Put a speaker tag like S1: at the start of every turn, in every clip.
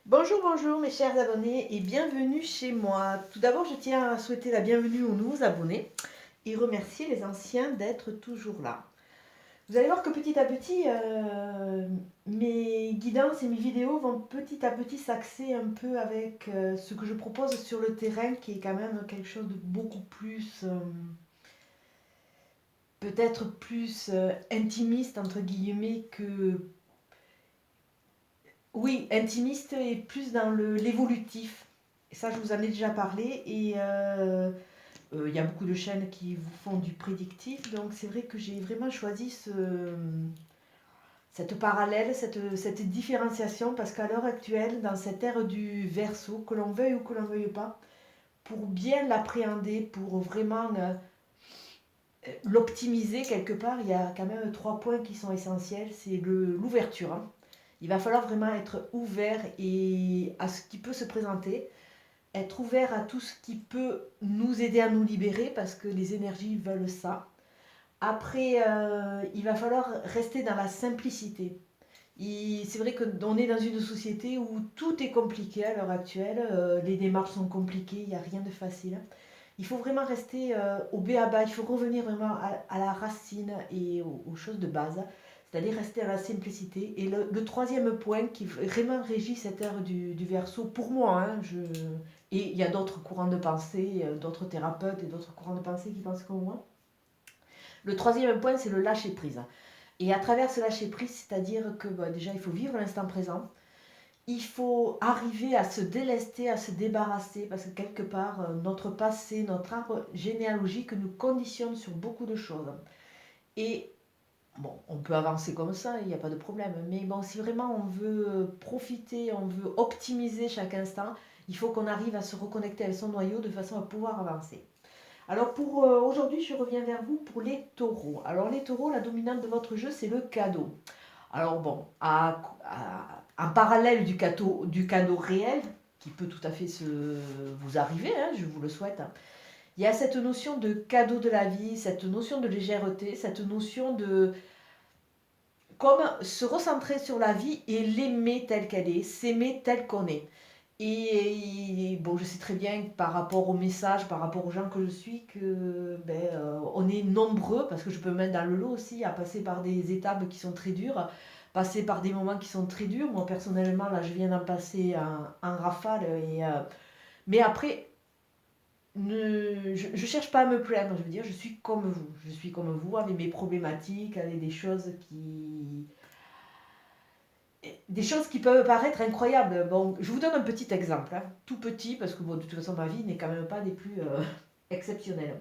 S1: Bonjour, bonjour mes chers abonnés et bienvenue chez moi. Tout d'abord, je tiens à souhaiter la bienvenue aux nouveaux abonnés et remercier les anciens d'être toujours là. Vous allez voir que petit à petit, mes guidances et mes vidéos vont petit à petit s'axer un peu avec ce que je propose sur le terrain qui est quand même quelque chose de beaucoup plus, peut-être plus intimiste entre guillemets que... Oui, intimiste et plus dans l'évolutif. Et ça, je vous en ai déjà parlé. Et il y a beaucoup de chaînes qui vous font du prédictif. Donc, c'est vrai que j'ai vraiment choisi cette parallèle, cette différenciation. Parce qu'à l'heure actuelle, dans cette ère du verso, que l'on veuille ou que l'on ne veuille pas, pour bien l'appréhender, pour vraiment l'optimiser quelque part, il y a quand même trois points qui sont essentiels. C'est l'ouverture, hein. Il va falloir vraiment être ouvert à ce qui peut se présenter, être ouvert à tout ce qui peut nous aider à nous libérer parce que les énergies veulent ça. Après, il va falloir rester dans la simplicité. C'est vrai qu'on est dans une société où tout est compliqué à l'heure actuelle, les démarches sont compliquées, il n'y a rien de facile. Il faut vraiment rester au b.a-ba, il faut revenir vraiment à la racine et aux choses de base, c'est-à-dire rester à la simplicité. Et le troisième point qui vraiment régit cette ère du Verseau, pour moi, hein, et il y a d'autres courants de pensée, d'autres thérapeutes et d'autres courants de pensée qui pensent comme moi. Le troisième point, c'est le lâcher-prise. Et à travers ce lâcher-prise, c'est-à-dire que déjà, il faut vivre l'instant présent, il faut arriver à se délester, à se débarrasser, parce que quelque part, notre passé, notre arbre généalogique nous conditionne sur beaucoup de choses. Et bon, on peut avancer comme ça, il n'y a pas de problème. Mais bon, si vraiment on veut profiter, on veut optimiser chaque instant, il faut qu'on arrive à se reconnecter avec son noyau de façon à pouvoir avancer. Alors pour aujourd'hui, je reviens vers vous pour les taureaux. Alors les taureaux, la dominante de votre jeu, c'est le cadeau. Alors bon, en parallèle du cadeau réel, qui peut tout à fait vous arriver, hein, je vous le souhaite, hein, il y a cette notion de cadeau de la vie, cette notion de légèreté, cette notion de comme se recentrer sur la vie et l'aimer telle qu'elle est, s'aimer telle qu'on est. Et bon, je sais très bien que par rapport aux messages, par rapport aux gens que je suis, que on est nombreux, parce que je peux me mettre dans le lot aussi, à passer par des étapes qui sont très dures, passer par des moments qui sont très durs. Moi, personnellement, là, je viens d'en passer en rafale. Mais après, je ne cherche pas à me plaindre, je veux dire, je suis comme vous. Je suis comme vous, avec mes problématiques, avec des choses qui peuvent paraître incroyables. Bon, je vous donne un petit exemple, hein, tout petit, parce que bon, de toute façon, ma vie n'est quand même pas des plus exceptionnelles.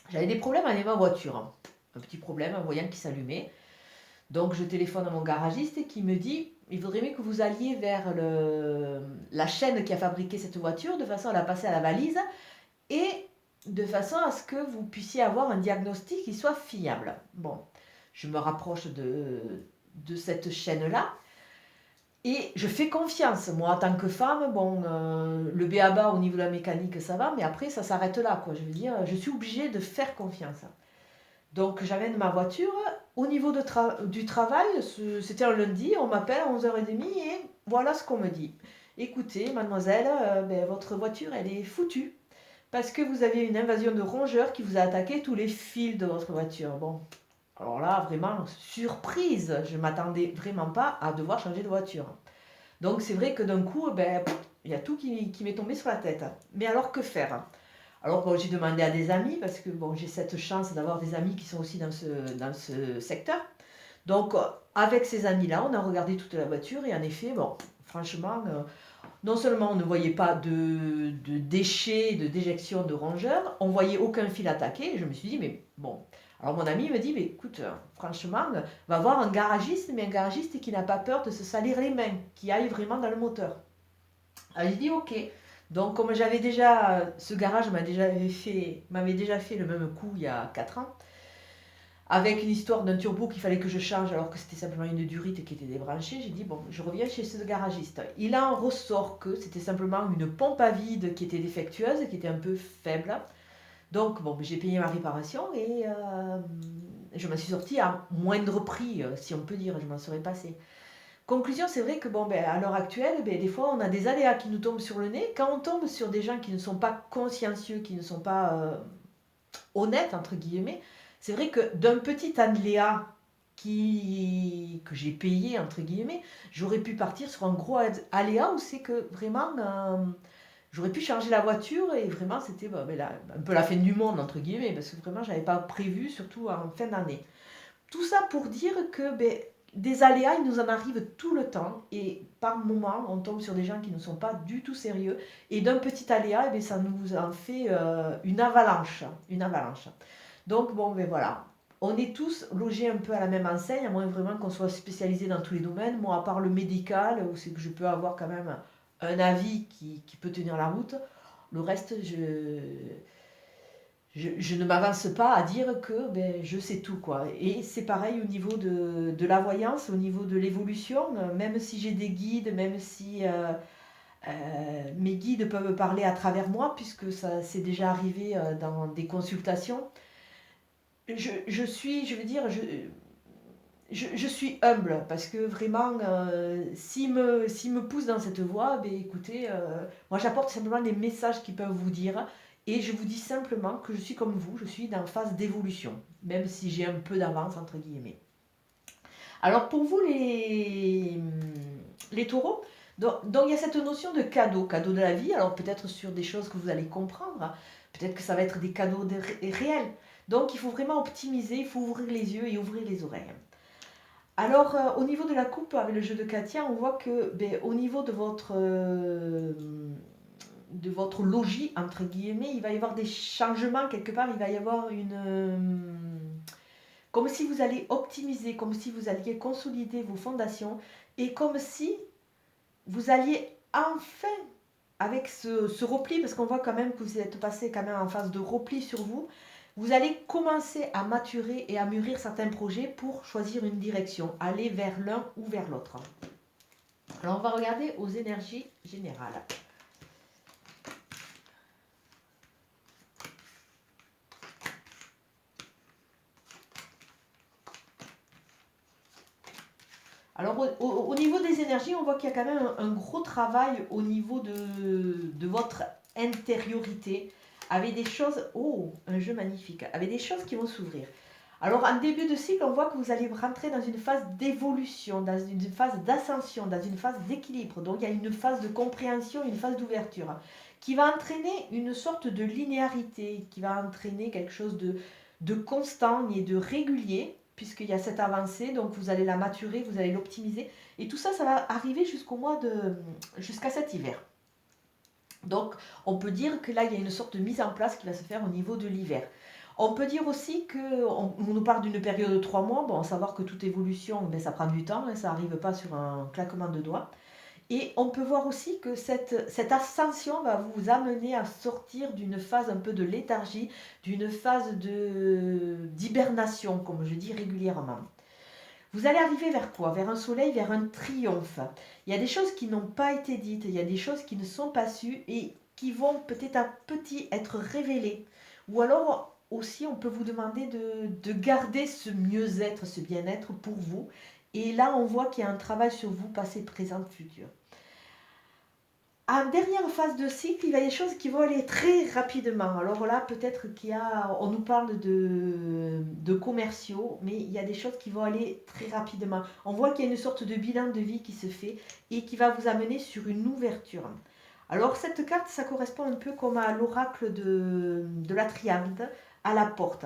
S1: J'avais des problèmes avec ma voiture, hein. Un petit problème, un voyant qui s'allumait. Donc, je téléphone à mon garagiste qui me dit il faudrait mieux que vous alliez vers la chaîne qui a fabriqué cette voiture de façon à la passer à la valise et de façon à ce que vous puissiez avoir un diagnostic qui soit fiable. Bon, je me rapproche de cette chaîne-là. Et je fais confiance. Moi, en tant que femme, bon, le b.a-ba au niveau de la mécanique, ça va, mais après, ça s'arrête là, quoi. Je veux dire, je suis obligée de faire confiance. Donc, j'amène ma voiture. Au niveau du travail, c'était un lundi, on m'appelle à 11h30 et voilà ce qu'on me dit. Écoutez, mademoiselle, votre voiture, elle est foutue parce que vous avez une invasion de rongeurs qui vous a attaqué tous les fils de votre voiture. Bon, alors là, vraiment, surprise, je ne m'attendais vraiment pas à devoir changer de voiture. Donc c'est vrai que d'un coup, il y a tout qui m'est tombé sur la tête. Mais alors que faire? Alors bon, j'ai demandé à des amis, parce que bon, j'ai cette chance d'avoir des amis qui sont aussi dans ce secteur. Donc avec ces amis-là, on a regardé toute la voiture et en effet, bon, franchement, non seulement on ne voyait pas de déchets, de déjection de rongeurs, on voyait aucun fil attaqué. Et je me suis dit, mais bon. Alors mon ami me dit, mais écoute, franchement, va voir un garagiste, mais un garagiste qui n'a pas peur de se salir les mains, qui aille vraiment dans le moteur. Alors j'ai dit, ok. Donc comme j'avais déjà, ce garage m'avait déjà fait le même coup il y a 4 ans, avec une histoire d'un turbo qu'il fallait que je change alors que c'était simplement une durite qui était débranchée, j'ai dit bon, je reviens chez ce garagiste. Il en ressort que c'était simplement une pompe à vide qui était défectueuse, qui était un peu faible. Donc bon, j'ai payé ma réparation et je m'en suis sortie à moindre prix, si on peut dire, je m'en serais passée. Conclusion, c'est vrai que bon, ben, à l'heure actuelle, ben, des fois, on a des aléas qui nous tombent sur le nez. Quand on tombe sur des gens qui ne sont pas consciencieux, qui ne sont pas honnêtes, entre guillemets, c'est vrai que d'un petit aléa que j'ai payé, entre guillemets, j'aurais pu partir sur un gros aléa où c'est que vraiment, j'aurais pu changer la voiture et vraiment, c'était ben, un peu la fin du monde, entre guillemets, parce que vraiment, j'avais pas prévu, surtout en fin d'année. Tout ça pour dire que ben, des aléas, il nous en arrive tout le temps et par moment, on tombe sur des gens qui ne sont pas du tout sérieux et d'un petit aléa, eh bien, ça nous en fait une avalanche, une avalanche. Donc bon, ben voilà, on est tous logés un peu à la même enseigne, à moins vraiment qu'on soit spécialisé dans tous les domaines. Moi, à part le médical, où c'est que je peux avoir quand même un avis qui peut tenir la route, le reste, je ne m'avance pas à dire que ben, je sais tout, quoi. Et c'est pareil au niveau de la voyance, au niveau de l'évolution, même si j'ai des guides, même si mes guides peuvent parler à travers moi, puisque ça c'est déjà arrivé dans des consultations. Je veux dire, je suis humble parce que vraiment, s'il me pousse dans cette voie, ben, écoutez, moi j'apporte simplement les messages qu'ils peuvent vous dire et je vous dis simplement que je suis comme vous, je suis dans phase d'évolution, même si j'ai un peu d'avance entre guillemets. Alors pour vous les taureaux, donc il y a cette notion de cadeau, cadeau de la vie, alors peut-être sur des choses que vous allez comprendre, peut-être que ça va être des cadeaux réels. Donc il faut vraiment optimiser, il faut ouvrir les yeux et ouvrir les oreilles. Alors, au niveau de la coupe, avec le jeu de Katia, on voit que ben, au niveau de votre logis, entre guillemets, il va y avoir des changements quelque part, il va y avoir comme si vous alliez optimiser, comme si vous alliez consolider vos fondations, et comme si vous alliez enfin, avec ce repli, parce qu'on voit quand même que vous êtes passé quand même en phase de repli sur vous, vous allez commencer à maturer et à mûrir certains projets pour choisir une direction, aller vers l'un ou vers l'autre. Alors on va regarder aux énergies générales. Alors au niveau des énergies, on voit qu'il y a quand même un gros travail au niveau de votre intériorité, avec des choses, oh, un jeu magnifique, avec des choses qui vont s'ouvrir. Alors en début de cycle, on voit que vous allez rentrer dans une phase d'évolution, dans une phase d'ascension, dans une phase d'équilibre. Donc il y a une phase de compréhension, une phase d'ouverture, qui va entraîner une sorte de linéarité, qui va entraîner quelque chose de constant et de régulier, puisqu'il y a cette avancée, donc vous allez la maturer, vous allez l'optimiser. Et tout ça, ça va arriver jusqu'à cet hiver. Donc on peut dire que là, il y a une sorte de mise en place qui va se faire au niveau de l'hiver. On peut dire aussi qu'on nous parle d'une période de 3 mois. Bon, à savoir que toute évolution, ben, ça prend du temps, hein, ça n'arrive pas sur un claquement de doigts. Et on peut voir aussi que cette ascension va vous amener à sortir d'une phase un peu de léthargie, d'une phase d'hibernation, comme je dis régulièrement. Vous allez arriver vers quoi? Vers un soleil, vers un triomphe. Il y a des choses qui n'ont pas été dites, il y a des choses qui ne sont pas sues et qui vont petit à petit être révélées. Ou alors aussi, on peut vous demander de garder ce mieux-être, ce bien-être pour vous. Et là, on voit qu'il y a un travail sur vous, passé, présent, futur. En dernière phase de cycle, il y a des choses qui vont aller très rapidement. Alors là, peut-être on nous parle de commerciaux, mais il y a des choses qui vont aller très rapidement. On voit qu'il y a une sorte de bilan de vie qui se fait et qui va vous amener sur une ouverture. Alors cette carte, ça correspond un peu comme à l'oracle de la triade, à la porte.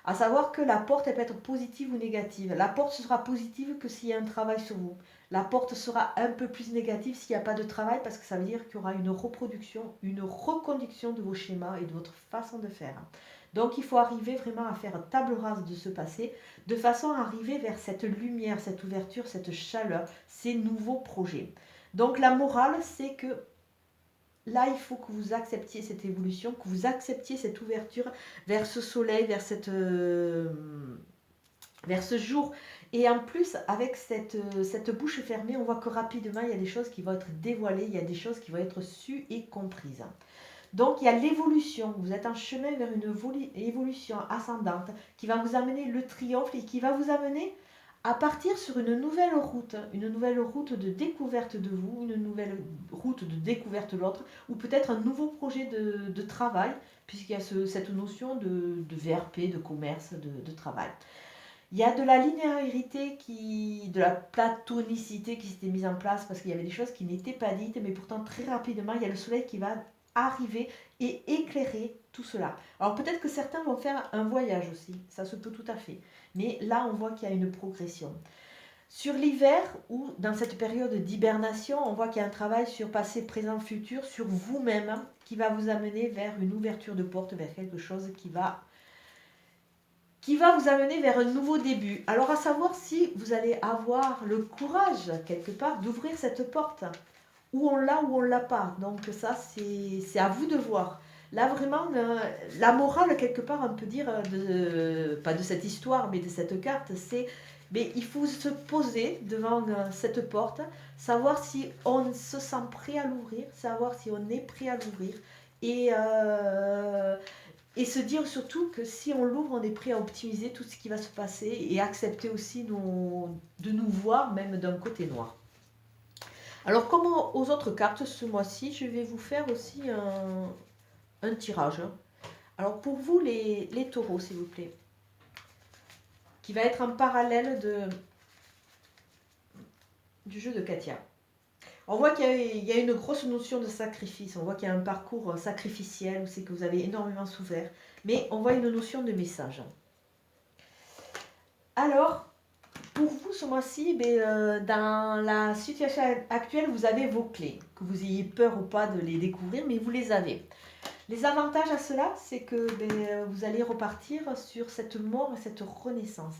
S1: À savoir que la porte, elle peut être positive ou négative. La porte sera positive que s'il y a un travail sur vous. La porte sera un peu plus négative s'il n'y a pas de travail parce que ça veut dire qu'il y aura une reproduction, une reconduction de vos schémas et de votre façon de faire. Donc il faut arriver vraiment à faire table rase de ce passé de façon à arriver vers cette lumière, cette ouverture, cette chaleur, ces nouveaux projets. Donc la morale, c'est que là, il faut que vous acceptiez cette évolution, que vous acceptiez cette ouverture vers ce soleil, vers ce jour. Et en plus, avec cette bouche fermée, on voit que rapidement, il y a des choses qui vont être dévoilées, il y a des choses qui vont être sues et comprises. Donc, il y a l'évolution. Vous êtes en chemin vers une évolution ascendante qui va vous amener le triomphe et qui va vous amener à partir sur une nouvelle route de découverte de vous, une nouvelle route de découverte de l'autre, ou peut-être un nouveau projet de travail, puisqu'il y a cette notion de VRP, de commerce, de travail. Il y a de la linéarité, de la platonicité qui s'était mise en place parce qu'il y avait des choses qui n'étaient pas dites, mais pourtant très rapidement, il y a le soleil qui va arriver et éclairer tout cela. Alors peut-être que certains vont faire un voyage aussi, ça se peut tout à fait. Mais là, on voit qu'il y a une progression. Sur l'hiver, ou dans cette période d'hibernation, on voit qu'il y a un travail sur passé, présent, futur, sur vous-même, qui va vous amener vers une ouverture de porte, vers quelque chose qui va vous amener vers un nouveau début. Alors à savoir si vous allez avoir le courage, quelque part, d'ouvrir cette porte. Où on l'a, ou on l'a pas. Donc ça, c'est à vous de voir. Là, vraiment, la morale, quelque part, on peut dire, pas de cette histoire, mais de cette carte, c'est, mais il faut se poser devant cette porte, savoir si on se sent prêt à l'ouvrir, savoir si on est prêt à l'ouvrir, et se dire surtout que si on l'ouvre, on est prêt à optimiser tout ce qui va se passer et accepter aussi de nous voir même d'un côté noir. Alors comme aux autres cartes, ce mois-ci, je vais vous faire aussi un tirage. Alors pour vous, les taureaux, s'il vous plaît, qui va être en parallèle du jeu de Katia. On voit qu'il y a une grosse notion de sacrifice, on voit qu'il y a un parcours sacrificiel, où c'est que vous avez énormément souffert, mais on voit une notion de message. Alors, pour vous, ce mois-ci, dans la situation actuelle, vous avez vos clés. Que vous ayez peur ou pas de les découvrir, mais vous les avez. Les avantages à cela, c'est que vous allez repartir sur cette mort et cette renaissance.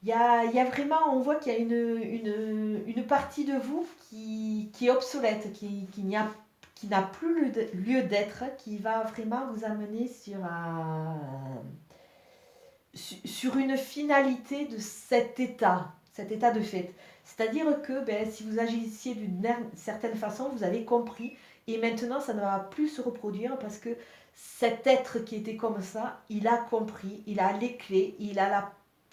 S1: Il y a vraiment, on voit qu'il y a une partie de vous qui est obsolète, qui n'a plus lieu d'être, qui va vraiment vous amener sur une finalité de cet état de fait. C'est-à-dire que si vous agissiez d'une certaine façon, vous avez compris, et maintenant ça ne va plus se reproduire parce que cet être qui était comme ça, il a compris, il a les clés, il a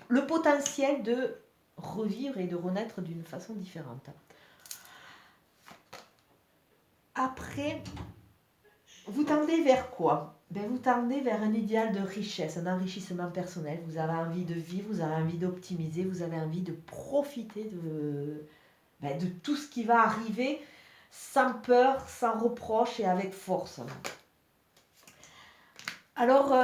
S1: le potentiel de revivre et de renaître d'une façon différente. Après, vous tendez vers quoi ? Vous tendez vers un idéal de richesse, un enrichissement personnel. Vous avez envie de vivre, vous avez envie d'optimiser, vous avez envie de profiter de tout ce qui va arriver sans peur, sans reproche et avec force. Alors,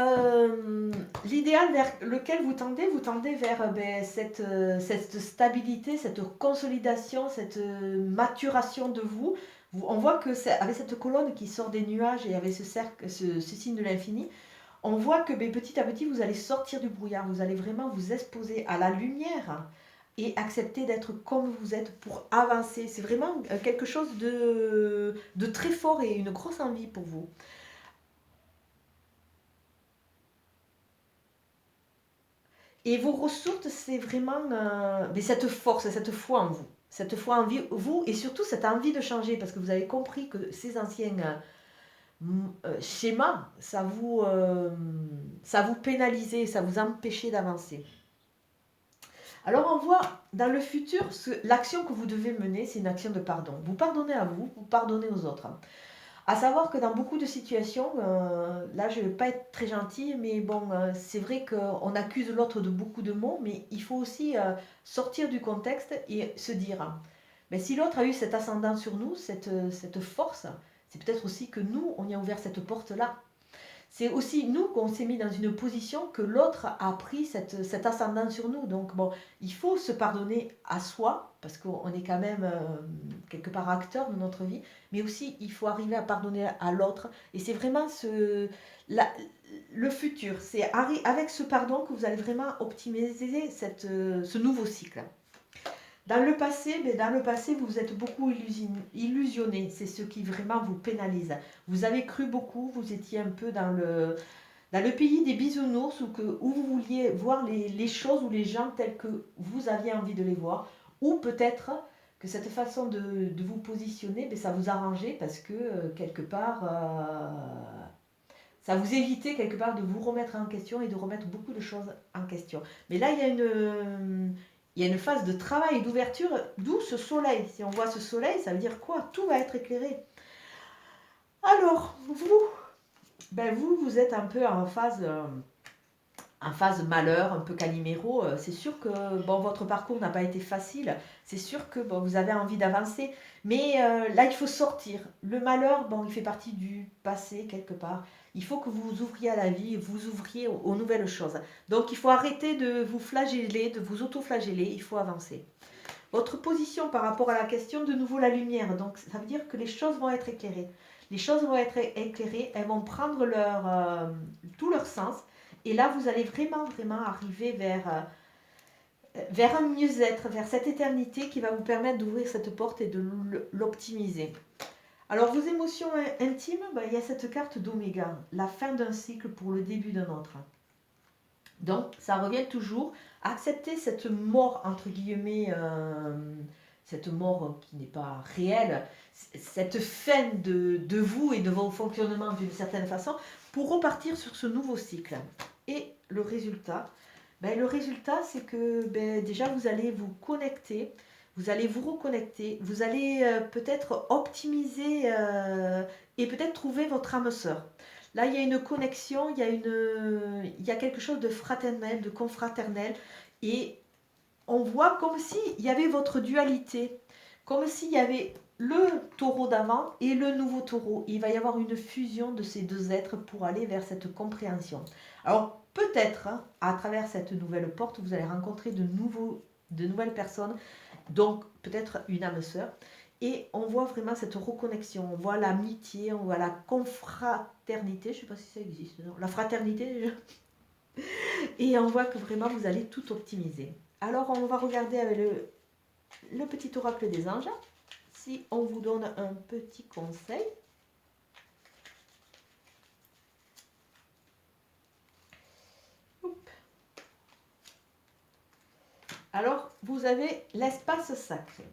S1: l'idéal vers lequel vous tendez vers cette stabilité, cette consolidation, cette maturation de vous. On voit que avec cette colonne qui sort des nuages et avec ce cercle, ce signe de l'infini, on voit que petit à petit, vous allez sortir du brouillard, vous allez vraiment vous exposer à la lumière et accepter d'être comme vous êtes pour avancer. C'est vraiment quelque chose de très fort et une grosse envie pour vous. Et vos ressources, c'est vraiment cette force, cette foi en vous. Cette foi en vous et surtout cette envie de changer parce que vous avez compris que ces anciens schémas, ça vous pénalisait, ça vous empêchait d'avancer. Alors on voit dans le futur, l'action que vous devez mener, c'est une action de pardon. Vous pardonnez à vous, vous pardonnez aux autres. À savoir que dans beaucoup de situations, là je ne vais pas être très gentille, mais bon, c'est vrai qu'on accuse l'autre de beaucoup de mots, mais il faut aussi sortir du contexte et se dire, mais si l'autre a eu cet ascendant sur nous, cette force, c'est peut-être aussi que nous, on y a ouvert cette porte-là. C'est aussi nous qu'on s'est mis dans une position que l'autre a pris cet ascendant sur nous. Donc bon, il faut se pardonner à soi, parce qu'on est quand même quelque part acteur de notre vie, mais aussi il faut arriver à pardonner à l'autre. Et c'est vraiment le futur. C'est avec ce pardon que vous allez vraiment optimiser ce nouveau cycle. Dans le passé, vous vous êtes beaucoup illusionné. C'est ce qui vraiment vous pénalise. Vous avez cru beaucoup, vous étiez un peu dans le pays des bisounours où vous vouliez voir les choses ou les gens tels que vous aviez envie de les voir. Ou peut-être que cette façon de vous positionner, ça vous arrangeait parce que quelque part, ça vous évitait quelque part de vous remettre en question et de remettre beaucoup de choses en question. Mais là, il y a il y a une phase de travail et d'ouverture, d'où ce soleil. Si on voit ce soleil, ça veut dire quoi? Tout va être éclairé. Alors, vous êtes un peu en phase malheur, un peu Calimero. C'est sûr que bon, votre parcours n'a pas été facile. C'est sûr que bon, vous avez envie d'avancer. Mais là, il faut sortir. Le malheur, bon, il fait partie du passé quelque part. Il faut que vous vous ouvriez à la vie, vous ouvriez aux nouvelles choses. Donc, il faut arrêter de vous flageller, de vous auto-flageller. Il faut avancer. Votre position par rapport à la question, de nouveau la lumière. Donc, ça veut dire que les choses vont être éclairées. Les choses vont être éclairées, elles vont prendre tout leur sens. Et là, vous allez vraiment, vraiment arriver vers un mieux-être, vers cette éternité qui va vous permettre d'ouvrir cette porte et de l'optimiser. Alors, vos émotions intimes, il y a cette carte d'Oméga, la fin d'un cycle pour le début d'un autre. Donc, ça revient toujours à accepter cette mort, entre guillemets, cette mort qui n'est pas réelle, cette fin de vous et de vos fonctionnements d'une certaine façon, pour repartir sur ce nouveau cycle. Et le résultat, c'est que déjà vous allez vous connecter, vous allez vous reconnecter, vous allez peut-être optimiser et peut-être trouver votre âme sœur. Là, il y a une connexion, il y a quelque chose de fraternel, de confraternel, et on voit comme s'il y avait votre dualité, comme s'il y avait le taureau d'avant et le nouveau taureau. Il va y avoir une fusion de ces deux êtres pour aller vers cette compréhension. Alors, peut-être, à travers cette nouvelle porte, vous allez rencontrer de nouvelles personnes, donc peut-être une âme sœur. Et on voit vraiment cette reconnexion, on voit l'amitié, on voit la confraternité, je ne sais pas si ça existe, non, la fraternité déjà. Et on voit que vraiment vous allez tout optimiser. Alors on va regarder avec le petit oracle des anges, si on vous donne un petit conseil. Alors vous avez l'espace sacré.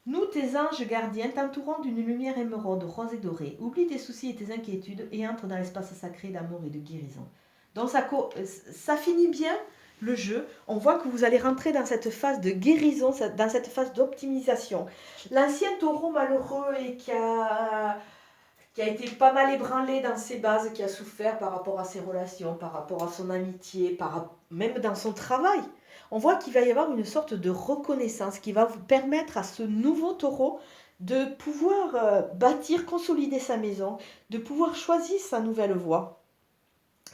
S1: Nous, tes anges gardiens, t'entourons d'une lumière émeraude, rose et dorée. Oublie tes soucis et tes inquiétudes et entre dans l'espace sacré d'amour et de guérison. Donc ça finit bien le jeu. On voit que vous allez rentrer dans cette phase de guérison, dans cette phase d'optimisation. L'ancien taureau malheureux et qui a été pas mal ébranlé dans ses bases, qui a souffert par rapport à ses relations, par rapport à son amitié, même dans son travail. On voit qu'il va y avoir une sorte de reconnaissance qui va vous permettre à ce nouveau taureau de pouvoir bâtir, consolider sa maison, de pouvoir choisir sa nouvelle voie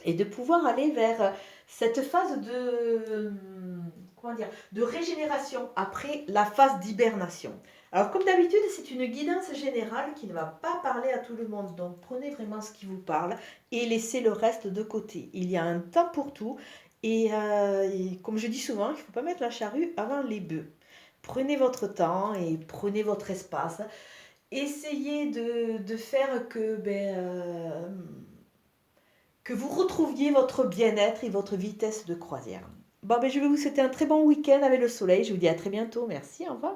S1: et de pouvoir aller vers cette phase de régénération après la phase d'hibernation. Alors comme d'habitude, c'est une guidance générale qui ne va pas parler à tout le monde, donc prenez vraiment ce qui vous parle et laissez le reste de côté. Il y a un temps pour tout. Et comme je dis souvent, il ne faut pas mettre la charrue avant les bœufs. Prenez votre temps et prenez votre espace. Essayez de faire que vous retrouviez votre bien-être et votre vitesse de croisière. Bon, je vais vous souhaiter un très bon week-end avec le soleil. Je vous dis à très bientôt. Merci, au revoir.